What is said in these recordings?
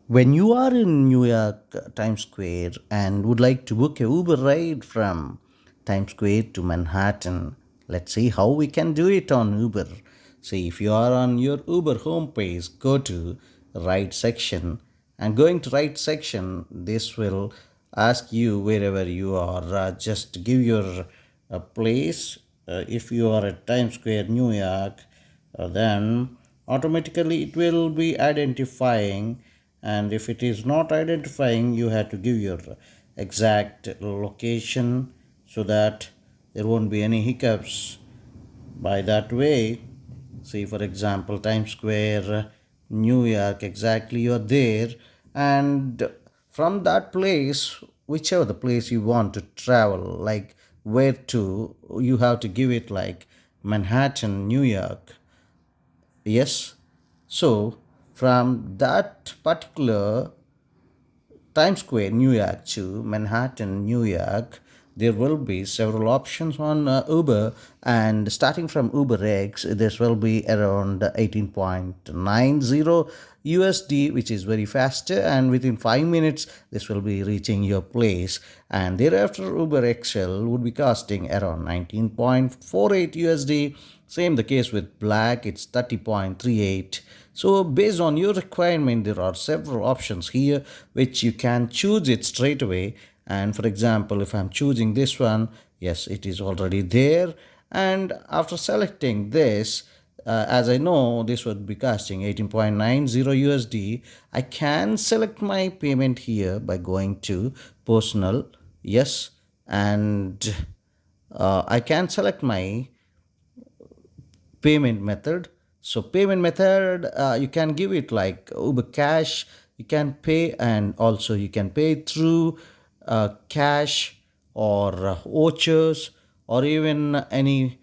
When you are in New York, Times Square, and would like to book a Uber ride from Times Square to Manhattan, let's see how we can do it on Uber. See, if you are on your Uber homepage, go to right section, and going to right section, this will ask you wherever you are. Just give your place. If you are at Times Square, New York, then automatically it will be identifying, and if it is not identifying you have to give your exact location so that there won't be any hiccups. By that way, see, for example, Times Square, New York, exactly you're there, and from that place, whichever the place you want to travel, like where to, you have to give it like Manhattan, New York. Yes. So from that particular Times Square, New York to Manhattan, New York, there will be several options on Uber, and starting from Uber X, this will be around 18.90 USD, which is very faster, and within 5 minutes, this will be reaching your place. And thereafter, Uber XL would be costing around 19.48 USD. Same the case with Black, it's 30.38. So based on your requirement, there are several options here which you can choose it straight away. And for example, if I'm choosing this one, yes, it is already there. And after selecting this, as I know this would be costing 18.90 USD, I can select my payment here by going to personal, yes, and I can select my payment method. So payment method, you can give it like Uber Cash. You can pay, and also you can pay through cash or vouchers, or even any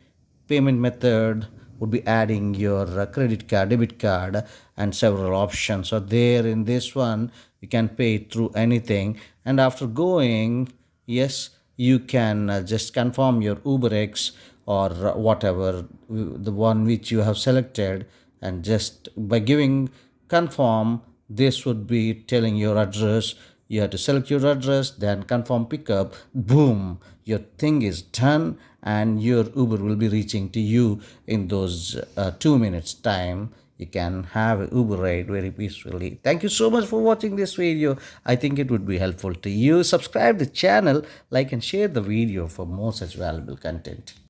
payment method would be adding your credit card, debit card, and several options are there in this one. You can pay through anything, and after going, yes, you can just confirm your UberX or whatever the one which you have selected, and just by giving confirm, this would be telling your address. You have to select your address, then confirm pickup. Boom, your thing is done, and your Uber will be reaching to you in those 2 minutes time. You can have a Uber ride very peacefully. Thank you so much for watching this video. I think it would be helpful to you. Subscribe the channel, like and share the video for more such valuable content.